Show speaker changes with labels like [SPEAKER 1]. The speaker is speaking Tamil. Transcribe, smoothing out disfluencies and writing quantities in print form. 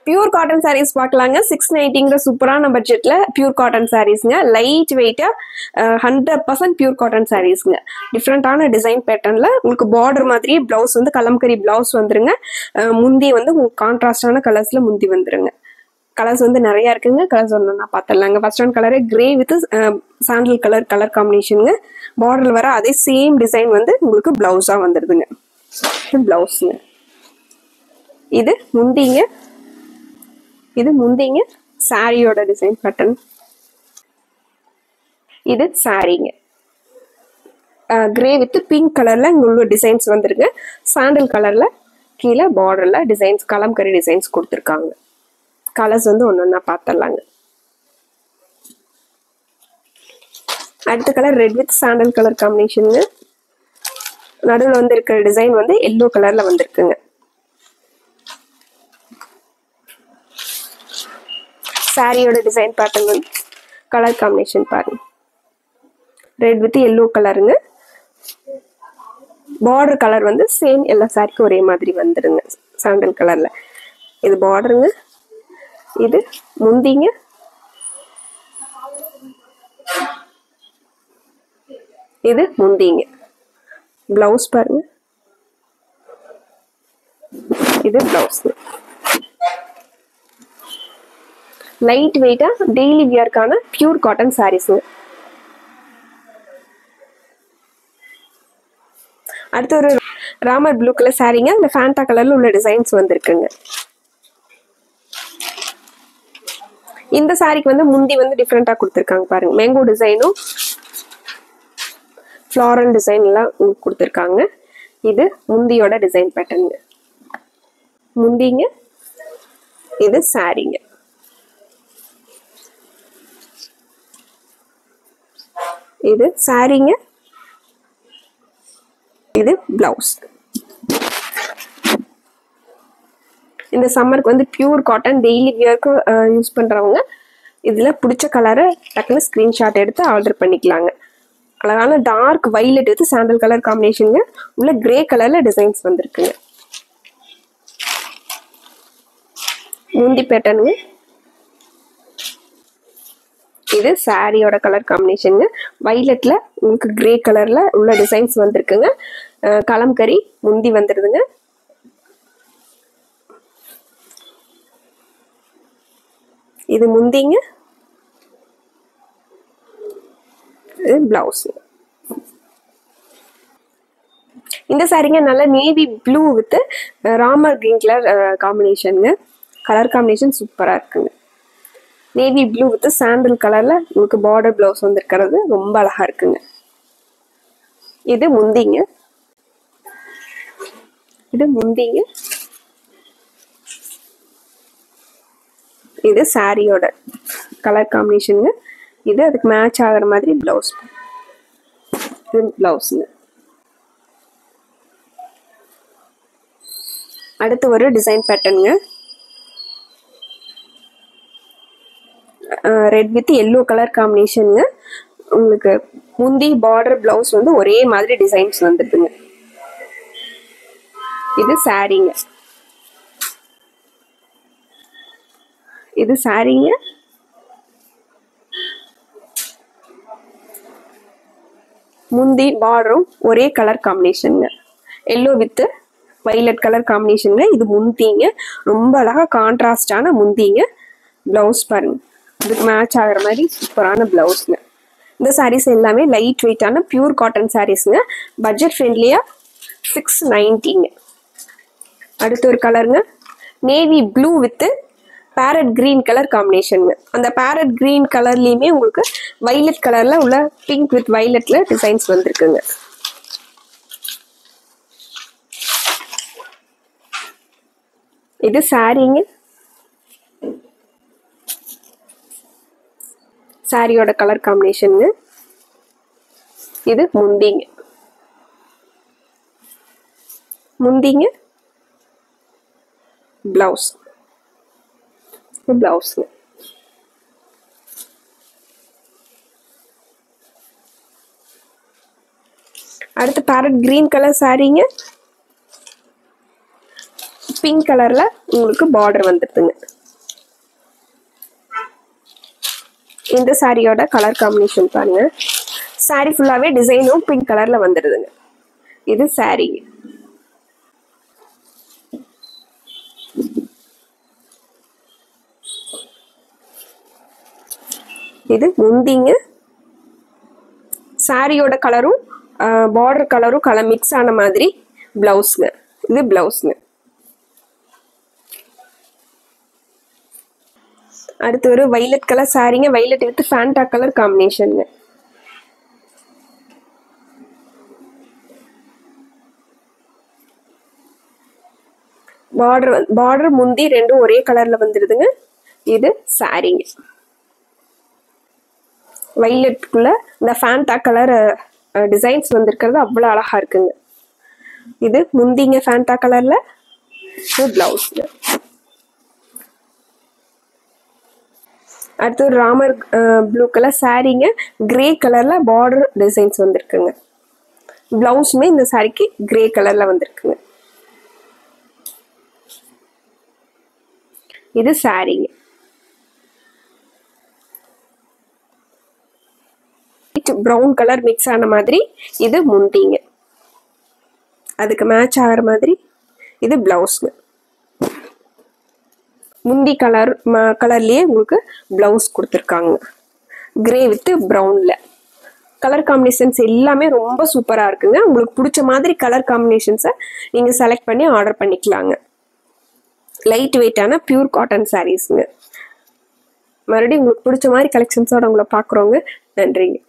[SPEAKER 1] பியூர் காட்டன் சாரீஸ் பார்க்கலாங்க. 690 சூப்பரான பட்ஜெட்ல பியூர் காட்டன் சாரீஸ்ங்க. லைட் வெயிட்டா 100% பியூர் காட்டன் சாரீஸ்ங்க. டிஃப்ரெண்டான டிசைன் பேட்டர்ன்ல உங்களுக்கு பார்டர் மாதிரி பிளவுஸ் வந்து கலம்கரி பிளவுஸ் வந்துருங்க. முந்தி வந்து உங்களுக்கு கான்ட்ராஸ்டான கலர்ஸ்ல முந்தி வந்துருங்க. கலர்ஸ் வந்து நிறைய இருக்குங்க. கலர்ஸ் ஒன்று பார்த்துடலாங்க. First one colour grey with sandal colour காம்பினேஷனுங்க. பார்டர்ல வர அதே சேம் டிசைன் வந்து உங்களுக்கு பிளவுஸா வந்துருதுங்க. பிளவுஸுங்க. இது முந்திங்க. இது முந்திங்க. சாரியோட டிசைன் பேட்டர்ன். இது சாரிங்க. கிரே வித் பிங்க் கலர்ல இங்க உள்ள டிசைன்ஸ் வந்துருங்க. சாண்டல் கலர்ல கீழே பார்டர்ல டிசைன்ஸ் கலம்கரி டிசைன்ஸ் கொடுத்துருக்காங்க. கலர்ஸ் வந்து ஒன்னொன்னா பார்த்துடலாங்க. அடுத்த colour red with sandal colour காம்பினேஷனுங்க. நடுவில் வந்து இருக்கிற டிசைன் வந்து எல்லோ கலர்ல வந்திருக்குங்க. சாரியோட டிசைன் பேட்டர்ன் வந்து கலர் காம்பினேஷன் பாருங்க. ரெட் வித் எல்லோ கலருங்க. பார்டர் கலர் வந்து சேம் எல்லா சாரிக்கும் ஒரே மாதிரி வந்துருங்க. சாண்டல் கலர்ல. இது பார்டருங்க. இது முந்திங்க. இது முந்திங்க. பிளவுஸ் பாருங்க. இது பிளவுஸ். லைட் வெயிட்டா டெய்லி வியர்க்கான பியூர் காட்டன் சாரீஸ். அடுத்து ஒரு ராமர் ப்ளூ கலர் சாரீங்க. இந்த ஃபேண்டா கலர்ல உள்ள டிசைன்ஸ் வந்திருக்குங்க. இந்த சாரிக்கு வந்து முந்தி வந்து டிஃப்ரெண்டா கொடுத்துருக்காங்க பாருங்க. மேங்கோ டிசைனும் ஃப்ளாரல் டிசைன் எல்லாம் கொடுத்துருக்காங்க. இது முந்தியோட டிசைன் பேட்டர்னுங்க. முந்திங்க. இது சாரிங்க. இது சாரிங்க. இது பிளவுஸ். இந்த சம்மருக்கு வந்து பியூர் காட்டன் டெய்லி வியர்க்கு யூஸ் பண்றவங்க இதுல பிடிச்ச கலரை டக்குனு ஸ்கிரீன்ஷாட் எடுத்து ஆர்டர் பண்ணிக்கலாங்க. அழகான dark violet with sandal colour காம்பினேஷனுங்க. உள்ள கிரே கலர்ல டிசைன்ஸ் வந்திருக்குங்க. முந்தி பேட்டர்னுங்க. இது சாரியோட கலர் காம்பினேஷனுங்க. வைலட்ல உங்களுக்கு கிரே கலர்ல உள்ள டிசைன்ஸ் வந்திருக்குங்க. கலம்கரி முந்தி வந்துருதுங்க. இது முந்திங்க. இது பிளவுஸ். இந்த சாரிங்க நல்ல navy blue with Ramar green colour காம்பினேஷனுங்க. கலர் காம்பினேஷன் சூப்பரா இருக்குங்க. நேவி ப்ளூ வித் சாண்டல் கலர்ல உங்களுக்கு பார்டர் பிளவுஸ் வந்துருக்கிறது ரொம்ப அழகா இருக்குங்க. இது முந்திங்க. இது முந்திங்க. இது சாரியோட கலர் காம்பினேஷனுங்க. இது அதுக்கு மேட்ச் ஆகிற மாதிரி பிளவுஸ். இது பிளவுஸுங்க. அடுத்து ஒரு டிசைன் பேட்டர்னுங்க. ரெட் வித் எல்லோ கலர் காம்பினேஷனுங்க. உங்களுக்கு முந்தி பார்டர் பிளவுஸ் வந்து ஒரே மாதிரி டிசைன்ஸ் வந்துடுதுங்க. இது சாரிங்க. இது சாரிங்க. முந்தி பார்டரும் ஒரே கலர் காம்பினேஷனுங்க. எல்லோ வித் வைலட் கலர் காம்பினேஷனுங்க. இது முந்திங்க. ரொம்ப அழகா கான்ட்ராஸ்டான முந்திங்க. பிளவுஸ் பாருங்க. இதுக்கு மேட்ச் ஆகிற மாதிரி சூப்பரான பிளவுஸ்ங்க. இந்த சாரீஸ் எல்லாமே லைட் வெயிட்டான பியூர் காட்டன் சாரீஸ்ங்க. பட்ஜெட் ஃப்ரெண்ட்லியா 690ங்க. அடுத்து ஒரு கலருங்க. Navy blue with parrot green colour காம்பினேஷனுங்க. அந்த பேரட் கிரீன் கலர்லயுமே உங்களுக்கு வைலட் கலர்ல உள்ள பிங்க் வித் வைலட்ல டிசைன்ஸ் வந்திருக்குங்க. இது சாரிங்க. சாரியோட கலர் காம்பினேஷனுங்க. இது முந்திங்க. முந்திங்க. பிளவுஸ். பிளவுஸ்ங்க. அடுத்து பேரட் கிரீன் கலர் சாரிங்க. பிங்க் கலர்ல உங்களுக்கு பார்டர் வந்துடுதுங்க. இந்த சாரியோட கலர் காம்பினேஷன் பாருங்க. சாரி ஃபுல்லாவே டிசைனும் பிங்க் கலர்ல வந்துடுதுங்க. இது சாரி. இது முந்திங்க. சாரியோட கலரும் பார்டர் கலரும் கலர் மிக்ஸ் ஆன மாதிரி பிளவுஸ்ங்க. இது பிளவுஸ்ங்க. அடுத்து ஒரு வைலட் கலர் சாரிங்க. வைலட் வித் ஃபேண்டா கலர் காம்பினேஷனுங்க. பார்டர் முந்தி ரெண்டும் ஒரே கலர்ல வந்துடுதுங்க. இது சாரிங்க. வைலட்டுக்குள்ள இந்த ஃபேண்டா கலர் டிசைன்ஸ் வந்திருக்கிறது அவ்வளோ அழகா இருக்குங்க. இது முந்திங்க ஃபேண்டா கலர்ல. இது பிளவுஸ்ங்க. அடுத்து ஒரு ராமர் ப்ளூ கலர் சாரிங்க. கிரே கலர்ல பார்டர் டிசைன்ஸ் வந்திருக்குங்க. பிளவுஸுமே இந்த சாரிக்கு கிரே கலர்ல வந்திருக்குங்க. இது சாரிங்க. ப்ரௌன் கலர் மிக்ஸ் ஆன மாதிரி இது முந்திங்க. அதுக்கு மேட்ச் ஆகிற மாதிரி இது பிளவுஸ்ங்க. முந்தி கலர்லயே உங்களுக்கு பிளவுஸ் கொடுத்துருக்காங்க. கிரே வித் ப்ரௌன்ல. கலர் காம்பினேஷன்ஸ் எல்லாமே ரொம்ப சூப்பரா இருக்குங்க. உங்களுக்கு பிடிச்ச மாதிரி கலர் காம்பினேஷன்ஸை நீங்க செலக்ட் பண்ணி ஆர்டர் பண்ணிக்கலாங்க. லைட் வெயிட்டான பியூர் காட்டன் சாரீஸ்ங்க. மறுபடியும் உங்களுக்கு பிடிச்ச மாதிரி கலெக்ஷன்ஸோட உங்களை பார்க்குறோங்க. நன்றிங்க.